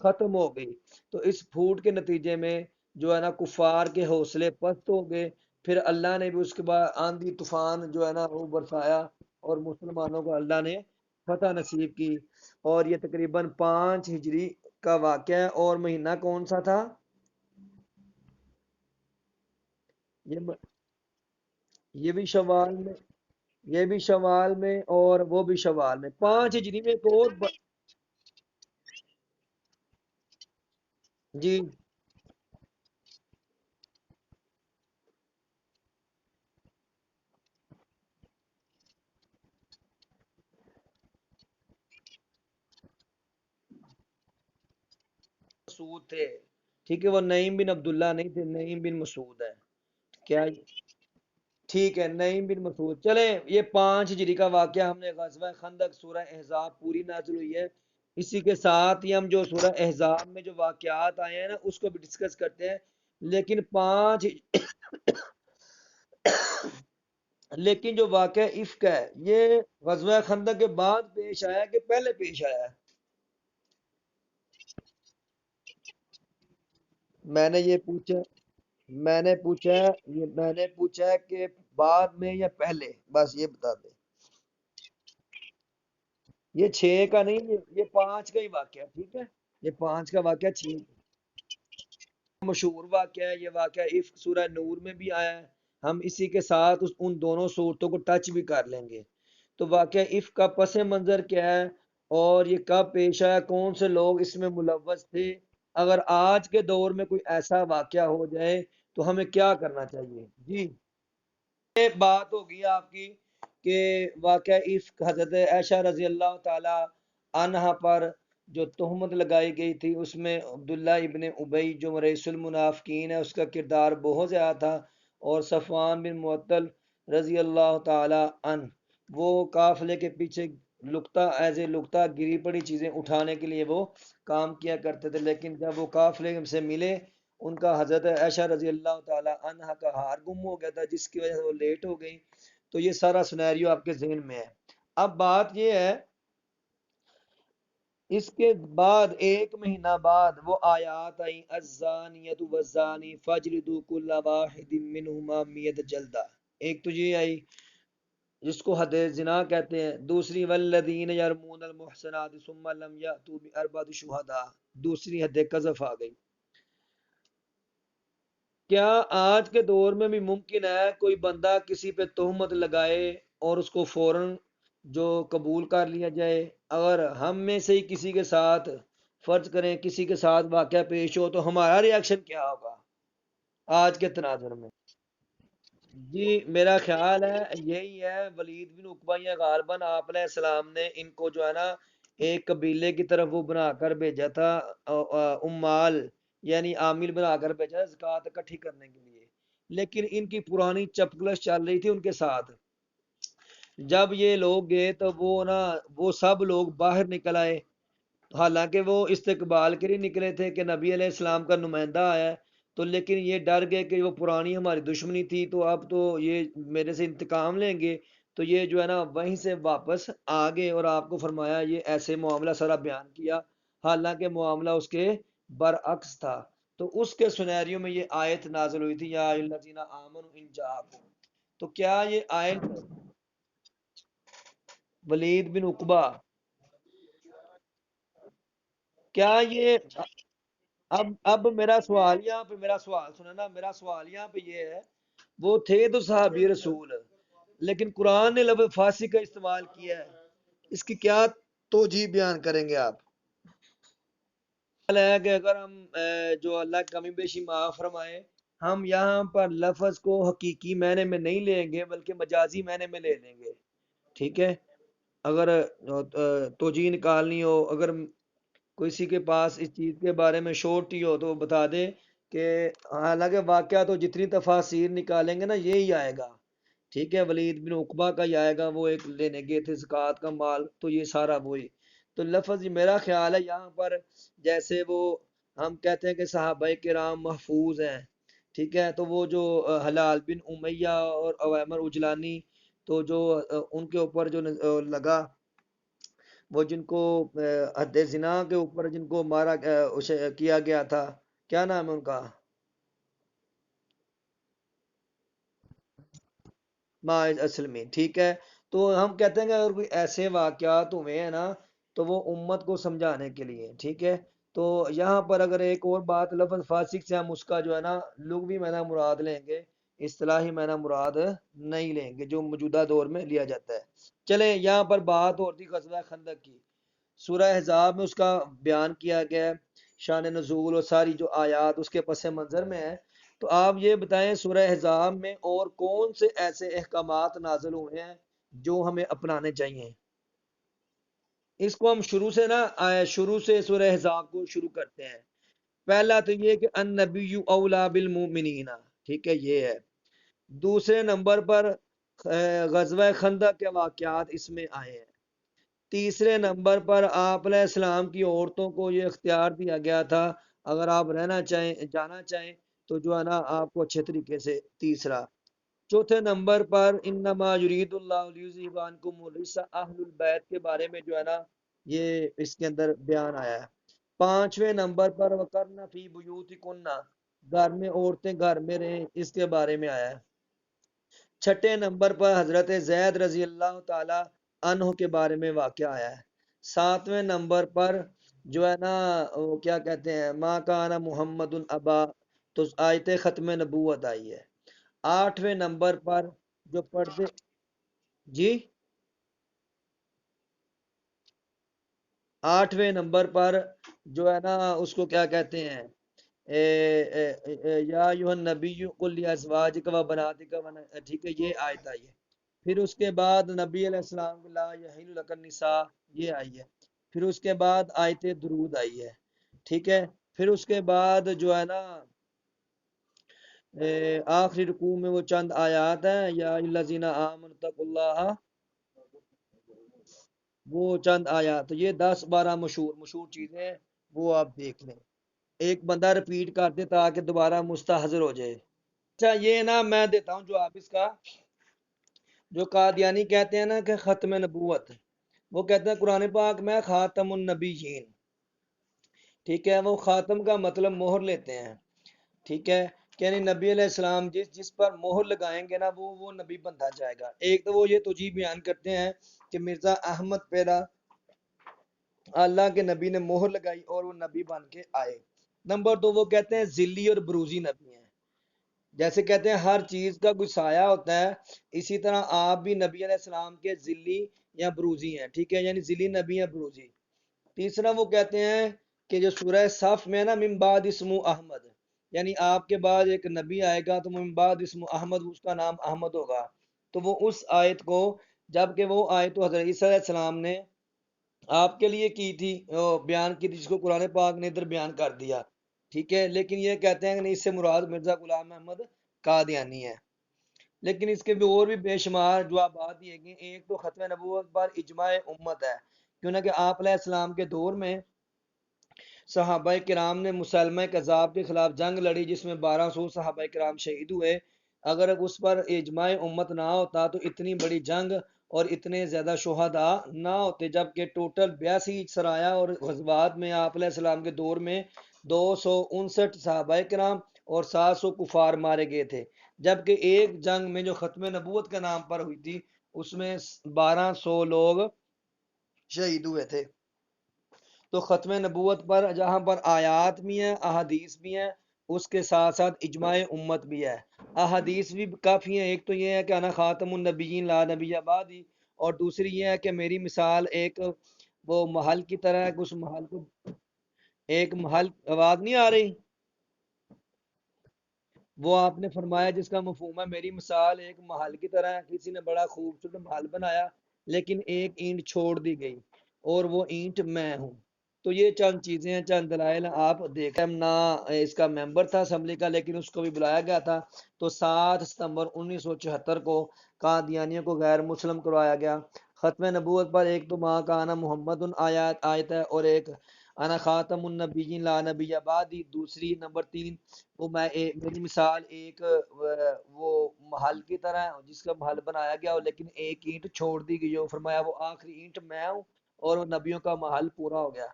ختم ہو گئی۔ تو اس پھوٹ کے نتیجے میں جو ہے نا کفار کے حوصلے پست ہو گئے، پھر اللہ نے بھی اس کے بعد آندھی طوفان جو ہے نا وہ برسایا، اور مسلمانوں کو اللہ نے فتح نصیب کی۔ اور یہ تقریباً 5 ہجری کا واقعہ ہے، اور مہینہ کون سا تھا؟ یہ یہ بھی شوال میں، یہ بھی شوال میں، اور وہ بھی شوال میں 5 ہجری میں ایک اور جی مسعود تھے، ٹھیک ہے، وہ نعیم بن عبداللہ نہیں تھے، نعیم بن مسعود ہے کیا؟ ٹھیک ہے، نعیم بن مسعود۔ چلیں، یہ 5 ہجری کا واقعہ ہم نے غزوہ خندق سورہ احزاب پوری نازل ہوئی ہے، اسی کے ساتھ ہی ہم جو سورہ احزاب میں جو واقعات آئے ہیں نا اس کو بھی ڈسکس کرتے ہیں۔ لیکن پانچ لیکن جو واقعہ افک ہے یہ غزوہ خندق کے بعد پیش آیا کہ پہلے پیش آیا ہے؟ میں نے یہ پوچھا میں نے پوچھا ہے کہ بعد میں یا پہلے، بس یہ بتا دیں۔ یہ 6 کا نہیں، یہ 5 کا ہی واقعہ، ٹھیک ہے، یہ 5 کا واقعہ 6 مشہور واقعہ ہے۔ یہ واقعہ افک سورہ نور میں بھی آیا ہے، ہم اسی کے ساتھ ان دونوں صورتوں کو ٹچ بھی کر لیں گے۔ تو واقعہ افک کا پس منظر کیا ہے، اور یہ کب پیش آیا، کون سے لوگ اس میں ملوث تھے؟ اگر آج کے دور میں کوئی ایسا واقعہ ہو جائے تو ہمیں کیا کرنا چاہیے؟ جی، یہ بات ہوگی آپ کی کہ واقعہ عفق حضرت عائشہ رضی اللہ تعالی عنہا پر جو تہمت لگائی گئی تھی، اس میں عبداللہ ابن ابی جو رئیس المنافقین ہے اس کا کردار بہت زیادہ تھا، اور صفوان بن معطل رضی اللہ تعالی عنہ وہ قافلے کے پیچھے لقطہ ایز اے لقطہ گری پڑی چیزیں اٹھانے کے لیے وہ کام کیا کرتے تھے، لیکن جب وہ قافلے سے ملے ان کا حضرت عائشہ رضی اللہ تعالی عنہ کا ہار گم ہو گیا تھا، جس کی وجہ سے وہ لیٹ ہو گئی۔ تو یہ سارا سنیریو آپ کے ذہن میں ہے۔ اب بات یہ ہے، اس کے بعد 1 مہینہ بعد وہ آیات آئیں، الزانیۃ والزانی فاجلدوا کل واحد منہما 100 جلدہ۔ ایک تو یہ آئی جس کو حد زنا کہتے ہیں، دوسری والذین یرمون المحصنات ثم لم یأتوا بأربعۃ شہداء، دوسری حد قذف آ گئی۔ کیا آج کے دور میں بھی ممکن ہے کوئی بندہ کسی پہ تہمت لگائے اور اس کو فوراً جو قبول کر لیا جائے؟ اگر ہم میں سے ہی کسی کے ساتھ، فرض کریں کسی کے ساتھ واقعہ پیش ہو تو ہمارا ری ایکشن کیا ہوگا آج کے تناظر میں؟ جی میرا خیال ہے یہی ہے، ولید بن عقبہ یا غالباً آپ علیہ السلام نے ان کو جو ہے نا ایک قبیلے کی طرف وہ بنا کر بھیجا تھا، امال یعنی عامل بنا کر بھیجا تھا زکوٰۃ اکٹھی کرنے کے لیے، لیکن ان کی پرانی چپکلش چل رہی تھی ان کے ساتھ۔ جب یہ لوگ گئے تو وہ نا وہ سب لوگ باہر نکل آئے، حالانکہ وہ استقبال کے لیے نکلے تھے کہ نبی علیہ السلام کا نمائندہ آیا ہے، تو لیکن یہ ڈر گئے کہ وہ پرانی ہماری دشمنی تھی تو اب تو یہ میرے سے انتقام لیں گے، تو یہ جو ہے نا وہیں سے واپس آ گئے، اور آپ کو فرمایا یہ ایسے معاملہ سارا بیان کیا، حالانکہ معاملہ اس کے برعکس تھا۔ تو اس کے سنیریو میں یہ آیت نازل ہوئی تھی، یا الذین آمنوا ان جاءکم۔ تو کیا یہ آیت ولید بن عقبہ، کیا یہ اب میرا سوال سننا نا، میرا سوال یہاں پہ یہ ہے، وہ تھے تو صحابی رسول، لیکن قرآن نے لفظ فاسق کا استعمال کیا ہے، اس کی کیا توجیہ بیان کریں گے آپ؟ ہے کہ اگر ہم جو اللہ کمی بیشی معاف فرمائے، ہم یہاں پر لفظ کو حقیقی معنی میں نہیں لیں گے بلکہ مجازی معنی میں لے لیں گے، ٹھیک ہے؟ اگر توجیہ نکالنی ہو، اگر کسی کے پاس اس چیز کے بارے میں شورٹی ہو تو وہ بتا دے کہ حالانکہ واقعہ تو جتنی تفاسیر نکالیں گے نا یہی آئے گا، ٹھیک ہے، ولید بن عقبہ کا ہی آئے گا، وہ ایک لینے گئے تھے زکوٰۃ کا مال، تو یہ سارا وہی۔ تو لفظ میرا خیال ہے یہاں پر جیسے وہ ہم کہتے ہیں کہ صحابہ کرام محفوظ ہیں، ٹھیک ہے، تو وہ جو حلال بن امیہ اور عویمر اجلانی، تو جو ان کے اوپر جو لگا وہ جن کو حد زنا کے اوپر جن کو مارا کیا گیا تھا، کیا نام ہے ان کا؟ ماعز اصل میں، ٹھیک ہے۔ تو ہم کہتے ہیں کہ اگر کوئی ایسے واقعات ہوئے ہیں نا تو وہ امت کو سمجھانے کے لیے، ٹھیک ہے۔ تو یہاں پر اگر ایک اور بات، لفظ فاسق سے ہم اس کا جو ہے نا لغوی معنی مراد لیں گے، اصطلاحی معنی مراد نہیں لیں گے جو موجودہ دور میں لیا جاتا ہے۔ چلیں یہاں پر بات ہوتی غزوہ خندق کی، سورہ احزاب میں اس کا بیان کیا گیا ہے، شان نزول اور ساری جو آیات اس کے پس منظر میں ہے۔ تو آپ یہ بتائیں سورہ احزاب میں اور کون سے ایسے احکامات نازل ہوئے ہیں جو ہمیں اپنانے چاہیے؟ اس کو ہم شروع سے نا شروع سے سورہ احزاب کو شروع کرتے ہیں۔ پہلا تو یہ کہ النبی اولا بالمؤمنین، ٹھیک ہے، یہ ہے۔ دوسرے نمبر پر غزوہ خندق کے واقعات اس میں آئے ہیں۔ تیسرے نمبر پر آپ علیہ السلام کی عورتوں کو یہ اختیار دیا گیا تھا، اگر آپ رہنا چاہیں جانا چاہیں تو جو ہے نا آپ کو اچھے طریقے سے۔ تیسرا، چوتھے نمبر پر انما یرید اللہ لیذھب عنکم الرجس اہل البیت کے بارے میں جو ہے نا یہ اس کے اندر بیان آیا ہے۔ پانچویں نمبر پر وقرن فی بیوتکن، گھر میں عورتیں گھر میں رہیں، اس کے بارے میں آیا ہے۔ چھٹے نمبر پر حضرت زید رضی اللہ تعالی عنہ کے بارے میں واقعہ آیا ہے۔ ساتویں نمبر پر جو ہے نا وہ کیا کہتے ہیں، ما کان محمد ابا، تو آیت ختم نبوت آئی ہے۔ آٹھویں نمبر پر جو پردے، جی آٹھویں نمبر پر جو ہے نا اس کو کیا کہتے ہیں، یا ایھا النبی قل لازواجک و بناتک، ٹھیک ہے، یہ آیت آئی ہے۔ پھر اس کے بعد نبی علیہ السلام لا یحل لک النساء، یہ آئی ہے۔ پھر اس کے بعد آیت درود آئی ہے، ٹھیک ہے۔ پھر اس کے بعد جو ہے نا آخری رکوع میں وہ چند آیات ہیں، یا الذین آمنوا اتقوا اللہ، وہ چند آیات، یہ 10 12 مشہور مشہور چیزیں ہیں، وہ آپ دیکھ لیں، ایک بندہ رپیٹ کر دے تاکہ دوبارہ مستحضر ہو جائے۔ اچھا یہ نا میں دیتا ہوں جو آپ اس کا، جو قادیانی کہتے ہیں نا کہ ختم نبوت، وہ کہتے ہیں قرآن پاک میں خاتم النبیین، ٹھیک ہے، وہ خاتم کا مطلب مہر لیتے ہیں، ٹھیک ہے، کہ یعنی نبی علیہ السلام جس پر مہر لگائیں گے نا وہ نبی بنتا جائے گا۔ ایک تو وہ یہ توجیہ بیان کرتے ہیں کہ مرزا احمد پیرا اللہ کے نبی نے مہر لگائی اور وہ نبی بن کے آئے۔ نمبر دو، وہ کہتے ہیں ذلی اور بروزی نبی ہیں، جیسے کہتے ہیں ہر چیز کا کوئی سایہ ہوتا ہے، اسی طرح آپ بھی نبی علیہ السلام کے ذلی یا بروزی ہیں، ٹھیک ہے، یعنی ذلی نبی یا بروزی۔ تیسرا وہ کہتے ہیں کہ جو سورہ صف میں ہے نا من بعد اسمہ احمد، یعنی آپ کے بعد ایک نبی آئے گا تو من بعد اسمہ احمد، اس کا نام احمد ہوگا، تو وہ اس آیت کو، جبکہ وہ آیت تو حضرت عیسیٰ علیہ السلام نے آپ کے لیے کی تھی، بیان کی تھی، جس کو قرآن پاک نے ادھر بیان کر دیا، ٹھیک ہے، لیکن یہ کہتے ہیں کہ نہیں، اس سے مراد مرزا غلام احمد قادیانی ہے۔ لیکن اس کے بھی اور بھی بے شمار جوابات دیے گئے۔ ایک تو ختم نبوت پر اجماع امت ہے، کیوں نہ کہ آپ علیہ السلام کے دور میں صحابہ کرام نے مسلمہ کذاب کے خلاف جنگ لڑی، جس میں 1200 صحابہ کرام شہید ہوئے۔ اگر اس پر اجماع امت نہ ہوتا تو اتنی بڑی جنگ اور اتنے زیادہ شہداء نہ ہوتے، جبکہ ٹوٹل 82 سرایہ اور غزوات میں آپ علیہ السلام کے دور میں 259 صحابہ کرام اور 700 کفار مارے گئے تھے، جبکہ ایک جنگ میں جو ختم نبوت کے نام پر ہوئی تھی اس میں 1200 لوگ شہید ہوئے تھے۔ تو ختم نبوت پر جہاں پر آیات بھی ہیں، احادیث بھی ہیں، اس کے ساتھ ساتھ اجماع امت بھی ہے۔ احادیث بھی کافی ہیں، ایک تو یہ ہے کہ انا خاتم النبیین لا نبی بعدی، اور دوسری یہ ہے کہ میری مثال ایک وہ محل کی طرح ہے، اس محل کو، ایک محل، آواز نہیں آ رہی؟ وہ آپ نے فرمایا جس کا مفہوم ہے میری مثال ایک محل کی طرح ہے، کسی نے بڑا خوبصورت محل بنایا لیکن ایک اینٹ چھوڑ دی گئی اور وہ اینٹ میں ہوں۔ تو یہ چند چیزیں ہیں، چند دلائل آپ دیکھیں۔ نہ اس کا ممبر تھا اسمبلی کا، لیکن اس کو بھی بلایا گیا تھا، تو 7 ستمبر 1974 کو قادیانیوں کو غیر مسلم کروایا گیا۔ ختم نبوت پر ایک تو ماں کا آنا محمد آیت ہے، اور ایک انا خاتم النبیین لا نبی بعدی، دوسری نمبر 3 وہ میری مثال ایک وہ محل کی طرح ہے جس کا محل بنایا گیا ہو لیکن ایک اینٹ چھوڑ دی گئی ہو، فرمایا وہ آخری اینٹ میں ہوں اور وہ نبیوں کا محل پورا ہو گیا۔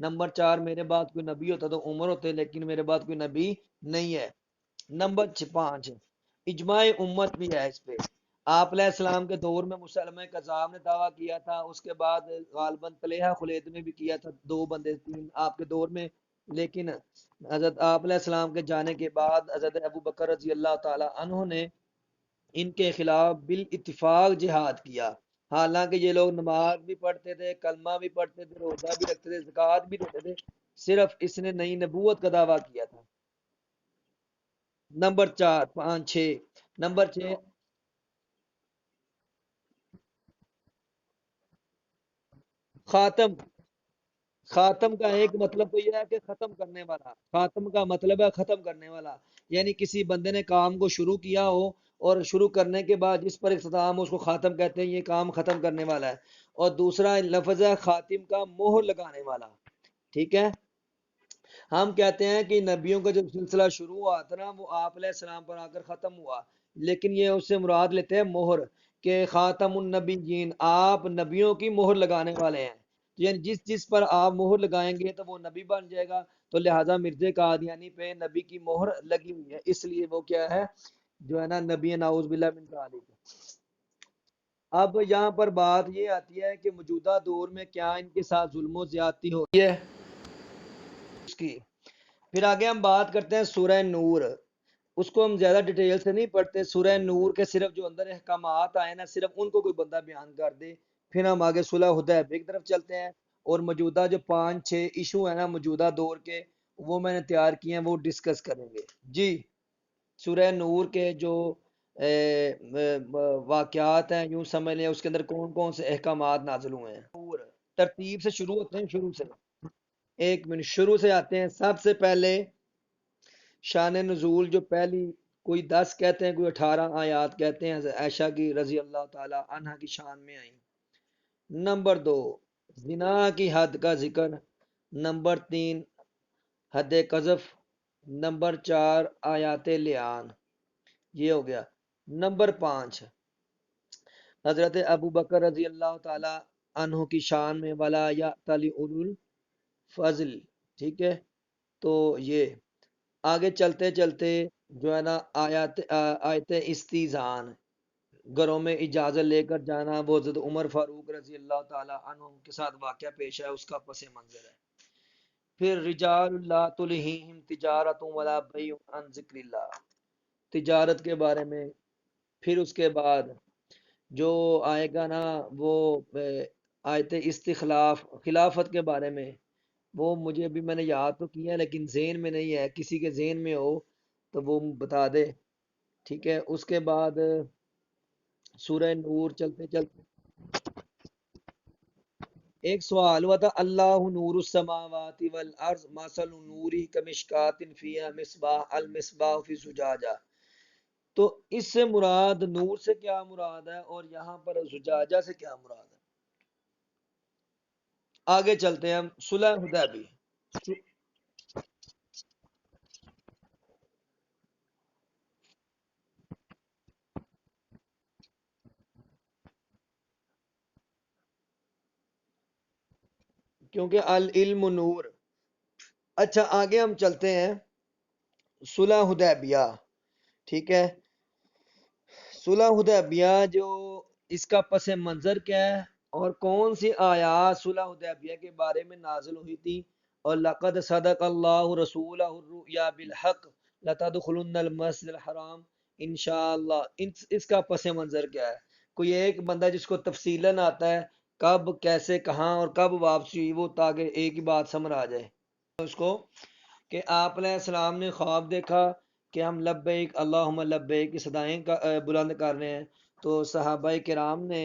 نمبر 4، میرے بعد کوئی نبی ہوتا تو عمر ہوتے، لیکن میرے بعد کوئی نبی نہیں ہے۔ نمبر 5، اجماع امت بھی ہے اس پہ۔ آپ علیہ السلام کے دور میں مسلمہ کذاب نے دعویٰ کیا تھا، اس کے بعد غالباً طلحہ خلید میں بھی کیا تھا، 2 بندے 3 آپ کے دور میں، لیکن حضرت آپ علیہ السلام کے جانے کے بعد حضرت ابو بکر رضی اللہ تعالی عنہ نے ان کے خلاف بالاتفاق جہاد کیا۔ حالانکہ یہ لوگ نماز بھی پڑھتے تھے، کلمہ بھی پڑھتے تھے، روزہ بھی رکھتے تھے، زکوٰۃ بھی دیتے تھے، صرف اس نے نئی نبوت کا دعویٰ کیا تھا۔ نمبر 4، 5، 6۔ نمبر 6، خاتم۔ خاتم کا ایک مطلب تو یہ ہے کہ ختم کرنے والا، خاتم کا مطلب ہے ختم کرنے والا، یعنی کسی بندے نے کام کو شروع کیا ہو اور شروع کرنے کے بعد جس پر اختتام ہو اس کو خاتم کہتے ہیں، یہ کام ختم کرنے والا ہے۔ اور دوسرا لفظ ہے خاتم کا، مہر لگانے والا، ٹھیک ہے۔ ہم کہتے ہیں کہ نبیوں کا جو سلسلہ شروع ہوا تھا نا وہ آپ علیہ السلام پر آ کر ختم ہوا، لیکن یہ اس سے مراد لیتے ہیں مہر، کہ خاتم النبیین، آپ نبیوں کی مہر لگانے والے ہیں، یعنی جس جس پر آپ مہر لگائیں گے تو وہ نبی بن جائے گا۔ تو لہٰذا مرزا قادیانی پہ نبی کی مہر لگی ہوئی ہے، اس لیے وہ کیا ہے جو ہے نا نبی، نعوذ باللہ من ذالک۔ اب یہاں پر بات یہ آتی ہے کہ موجودہ دور میں کیا ان کے ساتھ ظلم و زیادتی ہو رہی ہے اس کی۔ پھر آگے ہم بات کرتے ہیں سورہ نور، اس کو ہم زیادہ ڈیٹیل سے نہیں پڑھتے، سورہ نور کے صرف جو اندر احکامات آئے نا صرف ان کو کوئی بندہ بیان کر دے، پھر ہم آگے صلح حدیبیہ کی طرف چلتے ہیں، اور موجودہ جو 5-6 ایشو ہیں نا موجودہ دور کے وہ میں نے تیار کیے ہیں، وہ ڈسکس کریں گے جی۔ سورہ نور کے جو واقعات ہیں یوں سمجھ لیں اس کے اندر کون کون سے احکامات نازل ہوئے ہیں۔ نور ترتیب سے شروع ہوتے ہیں، شروع سے 1 منٹ شروع سے آتے ہیں۔ سب سے پہلے شان نزول جو پہلی کوئی 10 کہتے ہیں، کوئی 18 آیات کہتے ہیں، حضرت عائشہ کی رضی اللہ تعالی عنہ کی شان میں آئیں۔ نمبر 2، زنا کی حد کا ذکر۔ نمبر 3، حد قذف۔ نمبر 4، آیات لعان، یہ ہو گیا۔ نمبر 5، حضرت ابو بکر رضی اللہ تعالی عنہ کی شان میں ولا یأتل اولو الفضل، ٹھیک ہے۔ تو یہ آگے چلتے چلتے جو ہے نا آیت استیزان، گھروں میں اجازت لے کر جانا، وہ حضرت عمر فاروق رضی اللہ تعالی عنہ کے ساتھ واقعہ پیش ہے، اس کا پس منظر ہے۔ پھر رجال لا تلہیہم تجارت ولا بیع عن ذکر اللہ، تجارت کے بارے میں۔ پھر اس کے بعد جو آئے گا نا وہ آیت استخلاف، خلافت کے بارے میں، وہ مجھے ابھی میں نے یاد تو کیا ہے لیکن ذہن میں نہیں ہے، کسی کے ذہن میں ہو تو وہ بتا دے، ٹھیک ہے۔ اس کے بعد سورہ نور چلتے چلتے ایک سوال ہوا تھا، اللہ نور السماوات والارض مثل نوری کمشکات فیہا مصباح المصباح فی زجاجہ، تو اس سے مراد نور سے کیا مراد ہے اور یہاں پر زجاجہ سے کیا مراد ہے۔ آگے چلتے ہیں ہم صلح حدیبیہ۔ کیونکہ العلم نور۔ اچھا آگے ہم چلتے ہیں صلح حدیبیہ، ٹھیک ہے۔ صلح حدیبیہ جو اس کا پس منظر کیا ہے اور کون سی آیات صلح حدیبیہ کے بارے میں نازل ہوئی تھی، اور لقد صدق اللہ رسولہ الرؤیا بالحق لتدخلن المسجد الحرام انشاءاللہ، اس کا پس منظر کیا ہے۔ کوئی ایک بندہ جس کو تفصیلاً آتا ہے کب کیسے کہاں اور کب واپسی ہوئی، وہ تاکہ ایک ہی بات سمجھ آ جائے اس کو، کہ آپ علیہ السلام نے خواب دیکھا کہ ہم لبیک اللہم لبیک کی صدائیں بلند کر رہے ہیں، تو صحابہ کرام نے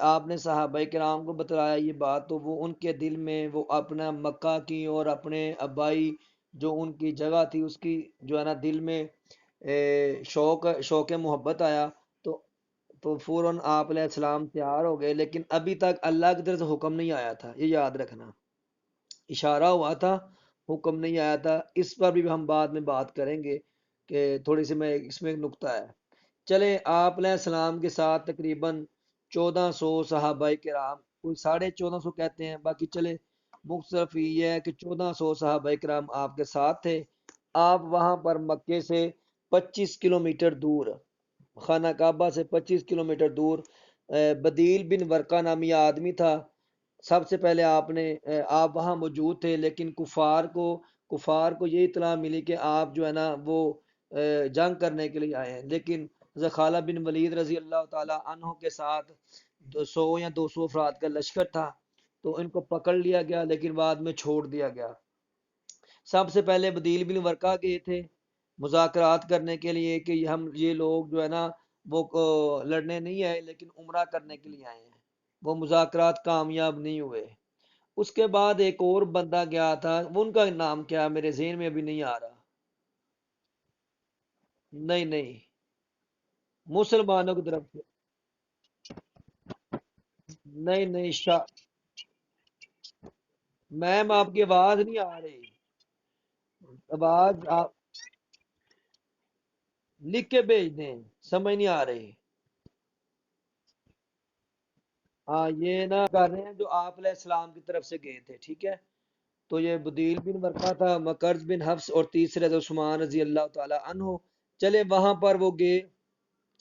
آپ نے صحابہ کرام کو بتلایا یہ بات، تو وہ ان کے دل میں وہ اپنا مکہ کی اور اپنے ابائی جو ان کی جگہ تھی اس کی جو ہے نا دل میں شوق محبت آیا، تو فوراً آپ علیہ السلام تیار ہو گئے، لیکن ابھی تک اللہ کی طرف سے حکم نہیں آیا تھا، یہ یاد رکھنا، اشارہ ہوا تھا حکم نہیں آیا تھا۔ اس پر بھی ہم بعد میں بات کریں گے کہ تھوڑی سی میں اس میں ایک نقطہ ہے۔ چلیں آپ علیہ السلام کے ساتھ تقریباً 1400 صحابہ کرام کوئی 1450 کہتے ہیں، باقی چلے مختلف یہ ہے کہ 1400 صحابہ کرام آپ کے ساتھ تھے۔ آپ وہاں پر مکے سے 25 کلومیٹر دور، خانہ کعبہ سے 25 کلومیٹر دور بدیل بن ورقہ نامی آدمی تھا۔ سب سے پہلے آپ وہاں موجود تھے، لیکن کفار کو یہ اطلاع ملی کہ آپ جو ہے نا وہ جنگ کرنے کے لیے آئے ہیں، لیکن حضرت خالد بن ولید رضی اللہ تعالی عنہ کے ساتھ 100 یا 200 افراد کا لشکر تھا، تو ان کو پکڑ لیا گیا، لیکن بعد میں چھوڑ دیا گیا۔ سب سے پہلے بدیل بن ورقہ گئے تھے مذاکرات کرنے کے لیے کہ یہ لوگ جو ہے نا وہ لڑنے نہیں آئے، لیکن عمرہ کرنے کے لیے آئے ہیں۔ وہ مذاکرات کامیاب نہیں ہوئے۔ اس کے بعد ایک اور بندہ گیا تھا، وہ ان کا نام کیا میرے ذہن میں ابھی نہیں آ رہا۔ نہیں نہیں، مسلمانوں کی طرف سے۔ نہیں نہیں میم آپ کی آواز نہیں آ رہی، آواز آپ لکھ کے بھیج دیں، سمجھ نہیں آ رہی۔ ہاں یہ نہ کر رہے ہیں جو آپ علیہ السلام کی طرف سے گئے تھے، ٹھیک ہے؟ تو یہ بدیل بن ورقہ تھا، مکرز بن حفص، اور تیسرے حضرت عثمان رضی اللہ تعالی عنہ۔ چلے وہاں پر وہ گئے،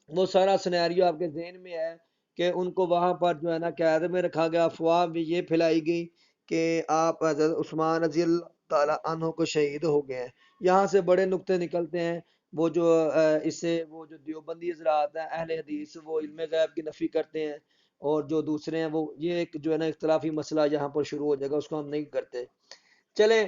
وہ سارا سنیریو آپ کے ذہن میں ہے کہ ان کو وہاں پر جو ہے نا قید میں رکھا گیا، افواہ بھی یہ پھیلائی گئی کہ آپ حضرت عثمان رضی اللہ تعالی عنہ کو شہید ہو گئے ہیں۔ یہاں سے بڑے نقطے نکلتے ہیں، وہ جو اس سے وہ جو دیوبندی حضرات ہیں اہل حدیث، وہ علم غیب کی نفی کرتے ہیں، اور جو دوسرے ہیں وہ یہ ایک جو ہے نا اختلافی مسئلہ یہاں پر شروع ہو جائے گا، اس کو ہم نہیں کرتے۔ چلیں،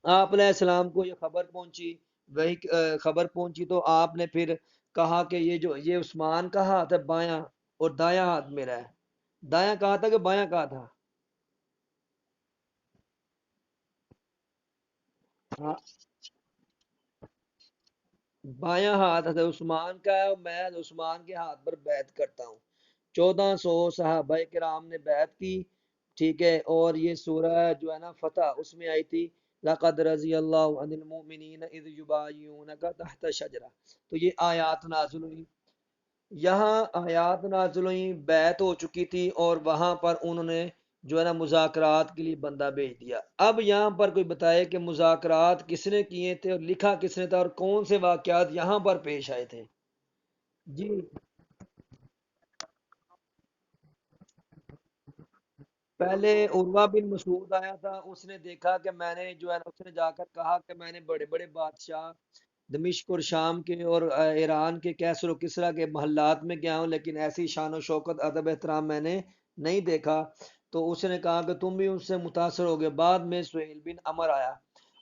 آپ علیہ السلام کو یہ خبر پہنچی، وہی خبر پہنچی تو آپ نے پھر کہا کہ یہ عثمان کا ہاتھ ہے بایاں اور دایاں ہاتھ میرا ہے۔ دایاں کہا تھا کہ بایاں کہا تھا؟ ہاں، بایاں ہاتھ حضرت عثمان کا ہے، اور میں حضرت عثمان کے ہاتھ پر بیعت کرتا ہوں۔ 1400 صحابہ کرام نے بیعت کی، ٹھیک ہے؟ اور یہ سورہ جو ہے نا فتح اس میں آئی تھی، لقد رضی اللہ عن المؤمنین اذ یبایعونک تحت شجرہ۔ تو یہ آیات نازل ہوئی، یہاں آیات نازل ہوئی، بیعت ہو چکی تھی، اور وہاں پر انہوں نے جو ہے نا مذاکرات کے لیے بندہ بھیج دیا۔ اب یہاں پر کوئی بتائے کہ مذاکرات کس نے کیے تھے اور لکھا کس نے تھا، اور کون سے واقعات یہاں پر پیش آئے تھے؟ جی، پہلے عروہ بن مسعود آیا تھا، اس نے دیکھا کہ میں نے جو ہے نا، اس نے جا کر کہا کہ میں نے بڑے بڑے بادشاہ دمشق اور شام کے اور ایران کے کیسر و کسریٰ کے محلات میں گیا ہوں، لیکن ایسی شان و شوکت ادب احترام میں نے نہیں دیکھا۔ تو اس نے کہا کہ تم بھی اس سے متاثر ہو گئے۔ بعد میں سہیل بن عمر آیا،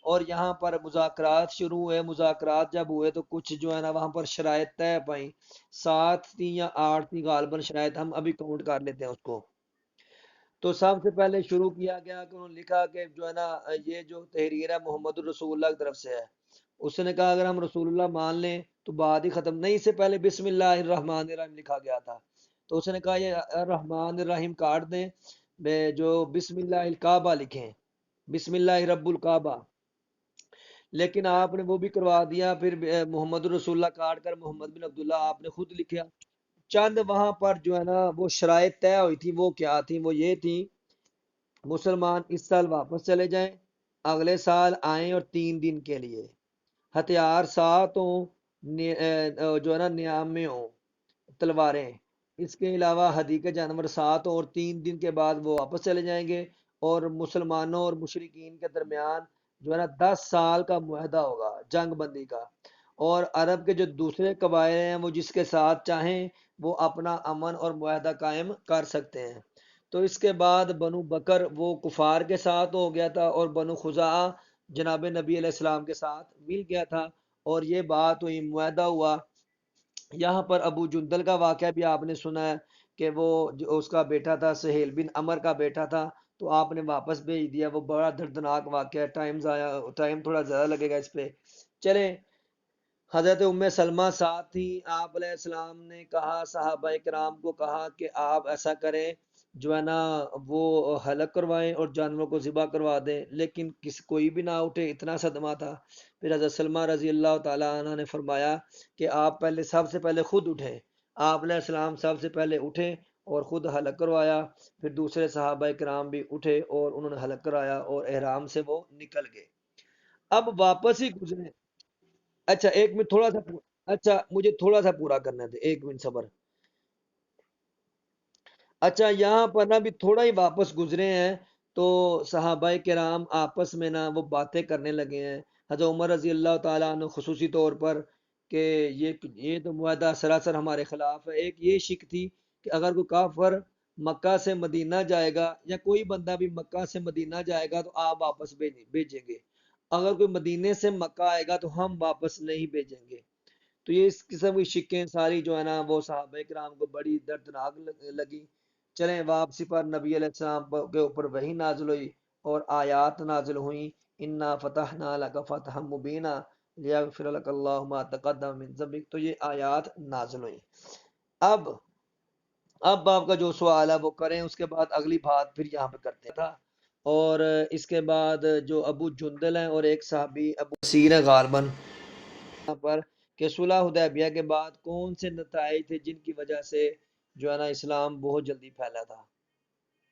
اور یہاں پر مذاکرات شروع ہوئے۔ مذاکرات جب ہوئے تو کچھ جو ہے نا وہاں پر شرائط طے پائیں، 7 تھی یا 8 تھی غالباً شرائط، ہم ابھی کاؤنٹ کر لیتے ہیں اس کو۔ تو سب سے پہلے شروع کیا گیا کہ انہوں نے لکھا کہ جو ہے نا یہ جو تحریر ہے محمد الرسول اللہ کی طرف سے ہے۔ اس نے کہا اگر ہم رسول اللہ مان لیں تو بات ہی ختم نہیں، اس سے پہلے بسم اللہ الرحمن الرحیم لکھا گیا تھا۔ تو اس نے کہا یہ الرحمن الرحیم کاٹ دیں، جو بسم اللہ الکعبہ لکھیں، بسم اللہ رب الکعبہ۔ لیکن آپ نے وہ بھی کروا دیا، پھر محمد الرسول اللہ کاٹ کر محمد بن عبداللہ آپ نے خود لکھا۔ چند وہاں پر جو ہے نا وہ شرائط طے ہوئی تھی، وہ کیا تھی؟ وہ یہ تھی، مسلمان اس سال واپس چلے جائیں، اگلے سال آئیں اور 3 دن کے لیے، ہتھیار ساتھ ہوں، جو ہے نا نیام میں ہوں، تلواریں، اس کے علاوہ ہدی کے جانور ساتھ ہوں، اور 3 دن کے بعد وہ واپس چلے جائیں گے، اور مسلمانوں اور مشرکین کے درمیان جو ہے نا 10 سال کا معاہدہ ہوگا جنگ بندی کا، اور عرب کے جو دوسرے قبائل ہیں وہ جس کے ساتھ چاہیں وہ اپنا امن اور معاہدہ قائم کر سکتے ہیں۔ تو اس کے بعد بنو بکر وہ کفار کے ساتھ ہو گیا تھا، اور بنو خزاعہ جناب نبی علیہ السلام کے ساتھ مل گیا تھا، اور یہ بات ہوئی، معاہدہ ہوا۔ یہاں پر ابو جندل کا واقعہ بھی آپ نے سنا ہے کہ وہ جو اس کا بیٹا تھا، سہیل بن عمر کا بیٹا تھا، تو آپ نے واپس بھیج دیا۔ وہ بڑا دردناک واقعہ ہے، ٹائم تھوڑا زیادہ لگے گا اس پہ۔ چلیں، حضرت ام سلمہ ساتھ تھی، آپ علیہ السلام نے کہا، صحابہ کرام کو کہا کہ آپ ایسا کریں، جو ہے نا وہ حلق کروائیں اور جانوروں کو ذبح کروا دیں، لیکن کوئی بھی نہ اٹھے، اتنا صدمہ تھا۔ پھر حضرت سلمہ رضی اللہ تعالیٰ عنہ نے فرمایا کہ آپ پہلے، سب سے پہلے خود اٹھیں۔ آپ علیہ السلام سب سے پہلے اٹھے، اور خود حلق کروایا، پھر دوسرے صحابہ کرام بھی اٹھے اور انہوں نے حلق کرایا اور احرام سے وہ نکل گئے۔ اب واپس ہی گزرے، اچھا ایک منٹ تھوڑا سا اچھا مجھے تھوڑا سا پورا کرنا تھا، ایک منٹ صبر۔ اچھا یہاں پر نا بھی تھوڑا ہی واپس گزرے ہیں تو صحابہ کرام آپس میں نا وہ باتیں کرنے لگے ہیں، حضرت عمر رضی اللہ تعالیٰ عنہ خصوصی طور پر، کہ یہ تو معاہدہ سراسر ہمارے خلاف ہے۔ ایک یہ شک تھی کہ اگر کوئی کافر مکہ سے مدینہ جائے گا یا کوئی بندہ بھی مکہ سے مدینہ جائے گا تو آپ واپس بھیجیں گے، اگر کوئی مدینے سے مکہ آئے گا تو ہم واپس نہیں بھیجیں گے۔ تو یہ اس قسم کی شکیں ساری جو ہے نا وہ صحابہ کرام کو بڑی دردناک لگی۔ چلیں واپسی پر نبی علیہ السلام کے اوپر وحی نازل ہوئی اور آیات نازل ہوئیں، انا فتحنا لک فتحا مبینا لیغفر لک اللہ ما تقدم من ذنبک، تو یہ آیات نازل ہوئیں۔ اب اب آپ کا جو سوال ہے وہ کریں، اس کے بعد اگلی بات پھر یہاں پہ کرتے تھا۔ اور اس کے بعد جو ابو جندل ہیں اور ایک صحابی ابو سیر ہے غالباً پر، کہ صلح حدیبیہ کے بعد کون سے نتائج تھے جن کی وجہ سے جو ہے نا اسلام بہت جلدی پھیلا تھا۔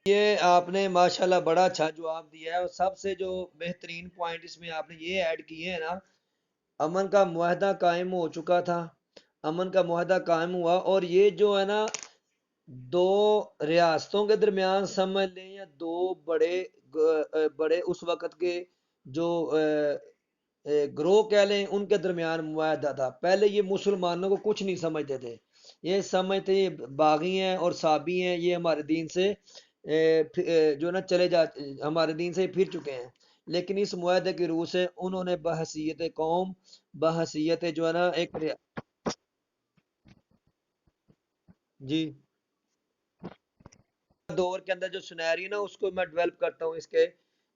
یہ آپ نے ماشاءاللہ بڑا اچھا جواب دیا ہے، اور سب سے جو بہترین پوائنٹ اس میں آپ نے یہ ایڈ کیے ہیں نا، امن کا معاہدہ قائم ہو چکا تھا، امن کا معاہدہ قائم ہوا، اور یہ جو ہے نا دو ریاستوں کے درمیان سمجھ لیں یا دو بڑے اس وقت کے جو گروہ کہہ لیں ان کے درمیان معاہدہ تھا۔ پہلے یہ مسلمانوں کو کچھ نہیں سمجھتے تھے، یہ سمجھتے یہ باغی ہیں اور صابی ہیں، یہ ہمارے دین سے جو نا چلے جا ہمارے دین سے پھر چکے ہیں، لیکن اس معاہدے کی روح سے انہوں نے بحیثیت قوم، بحیثیت جو ہے نا ایک جی دور کے اندر جو سنہری نا اس کو میں ڈیولپ کرتا ہوں اس کے،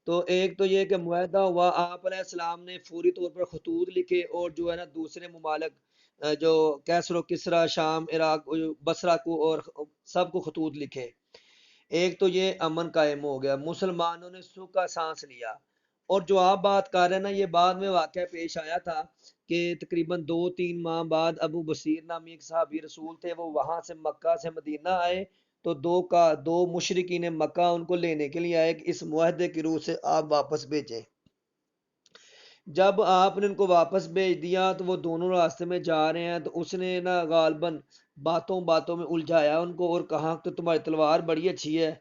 تو ایک تو یہ کہ معاہدہ ہوا، آپ علیہ السلام نے فوری طور پر خطوط لکھے اور جو ہے نا دوسرے ممالک جو کیسر و کسرا، شام، عراق، بصرہ کو اور سب کو خطوط لکھے۔ ایک تو یہ امن قائم ہو گیا، مسلمانوں نے سکھ کا سانس لیا۔ اور جو آپ بات کر رہے ہیں نا یہ بعد میں واقعہ پیش آیا تھا کہ تقریباً 2-3 ماہ بعد ابو بصیر نامی ایک صحابی رسول تھے، وہ وہاں سے مکہ سے مدینہ آئے، تو دو مشرکین مکہ ان کو لینے کے لیے آئے کہ اس معاہدے کی روح سے آپ واپس بھیجیں۔ جب آپ نے ان کو واپس بھیج دیا تو وہ دونوں راستے میں جا رہے ہیں، تو اس نے نا غالباً باتوں باتوں میں الجھایا ان کو اور کہا کہ تمہاری تلوار بڑی اچھی ہے،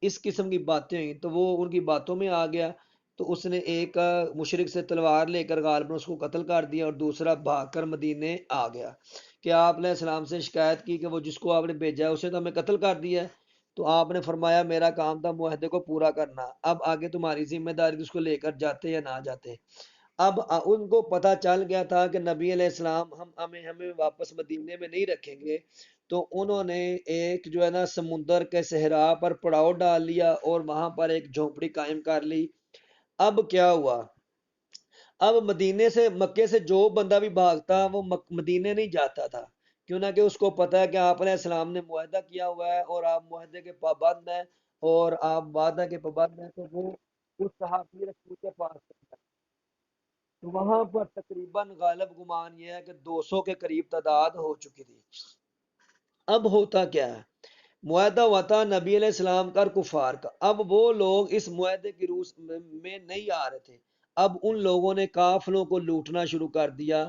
اس قسم کی باتیں ہوئیں، تو وہ ان کی باتوں میں آ گیا، تو اس نے ایک مشرک سے تلوار لے کر غالباً اس کو قتل کر دیا، اور دوسرا بھاگ کر مدینے آ گیا کہ آپ علیہ السلام سے شکایت کی کہ وہ جس کو آپ نے بھیجا ہے اسے تو ہمیں قتل کر دیا ہے۔ تو آپ نے فرمایا میرا کام تھا معاہدے کو پورا کرنا، اب آگے تمہاری ذمہ داری، اس کو لے کر جاتے یا نہ جاتے۔ اب ان کو پتا چل گیا تھا کہ نبی علیہ السلام ہمیں واپس مدینے میں نہیں رکھیں گے، تو انہوں نے ایک جو ہے نا سمندر کے صحرا پر پڑاؤ ڈال لیا اور وہاں پر ایک جھونپڑی قائم کر لی۔ اب کیا ہوا، اب مدینے سے مکے سے جو بندہ بھی بھاگتا وہ مدینے نہیں جاتا تھا، کیوں نہ کہ اس کو پتا ہے کہ آپ علیہ السلام نے معاہدہ کیا ہوا ہے اور آپ معاہدے کے پابند ہیں اور آپ وعدہ کے پابند ہیں، تو وہ اس صحابی رسول کے پاس چلا۔ تو وہاں پر تقریباً غالب گمان یہ ہے کہ 200 کے قریب تعداد ہو چکی تھی۔ اب ہوتا کیا ہے، معاہدہ ہوا تھا نبی علیہ السلام کا اور کفار کا، اب وہ لوگ اس معاہدے کی روح میں نہیں آ رہے تھے، اب ان لوگوں نے قافلوں کو لوٹنا شروع کر دیا،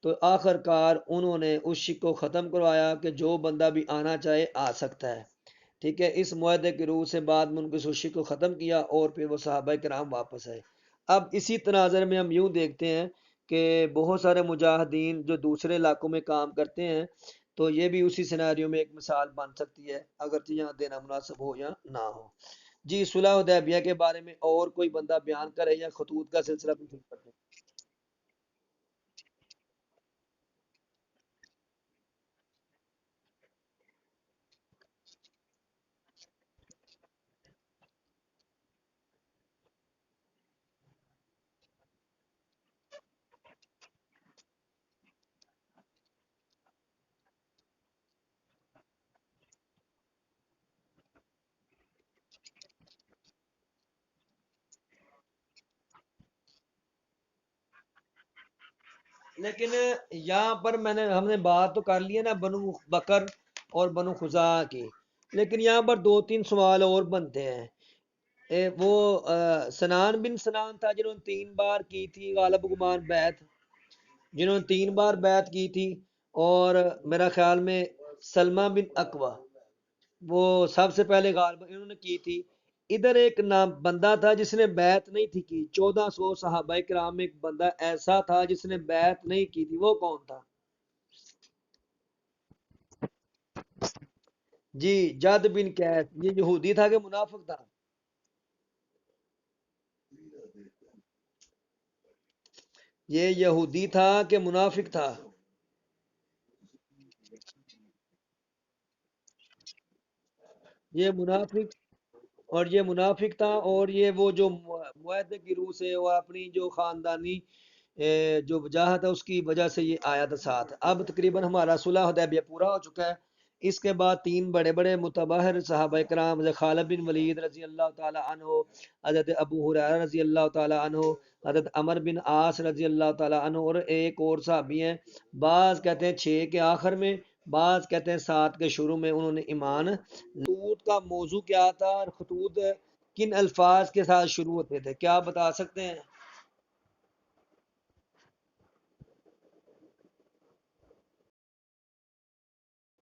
تو آخر کار انہوں نے اس شک کو ختم کروایا کہ جو بندہ بھی آنا چاہے آ سکتا ہے، ٹھیک ہے، اس معاہدے کی روح سے بعد میں ان کی سوشی کو ختم کیا اور پھر وہ صحابہ کرام واپس آئے۔ اب اسی تناظر میں ہم یوں دیکھتے ہیں کہ بہت سارے مجاہدین جو دوسرے علاقوں میں کام کرتے ہیں، تو یہ بھی اسی سیناریو میں ایک مثال بن سکتی ہے، اگرچہ یہاں دینا مناسب ہو یا نہ ہو۔ جی صلح حدیبیہ کے بارے میں اور کوئی بندہ بیان کرے یا خطوط کا سلسلہ بھی شروع کرتے ہیں؟ لیکن یہاں پر ہم نے بات تو کر لی ہے نا بنو بکر اور بنو خزاعہ کی، لیکن یہاں پر دو تین سوال اور بنتے ہیں۔ وہ سنان بن سنان تھا جنہوں نے 3 بار کی تھی غالب گمان بیعت، جنہوں نے 3 بار بیعت کی تھی، اور میرا خیال میں سلمہ بن اقوی وہ سب سے پہلے غالب انہوں نے کی تھی۔ ادھر ایک نام بندہ تھا جس نے بیعت نہیں تھی کی، 1400 صحابہ کرام میں ایک بندہ ایسا تھا جس نے بیعت نہیں کی تھی، وہ کون تھا؟ جی جد بن قیس، یہ یہودی تھا کہ منافق تھا؟ یہ یہودی تھا کہ منافق تھا؟ یہ منافق، اور یہ منافق تھا، اور یہ وہ جو معاہدے کی روح سے وہ اپنی جو خاندانی جو وجاہت ہے اس کی وجہ سے یہ آیا تھا ساتھ۔ اب تقریباً ہمارا صلح حدیبیہ پورا ہو چکا ہے۔ اس کے بعد 3 بڑے متبحر صحابہ کرام، حضرت خالد بن ولید رضی اللہ تعالی عنہ، حضرت ابو ہریرہ رضی اللہ تعالی عنہ، حضرت عمر بن عاص رضی اللہ تعالی عنہ، اور ایک اور صحابی ہیں، بعض کہتے ہیں 6 کے آخر میں، بعض کہتے ہیں 7 کے شروع میں انہوں نے ایمان۔ خطوط کا موضوع کیا تھا اور خطوط کن الفاظ کے ساتھ شروع ہوتے تھے، کیا آپ بتا سکتے ہیں؟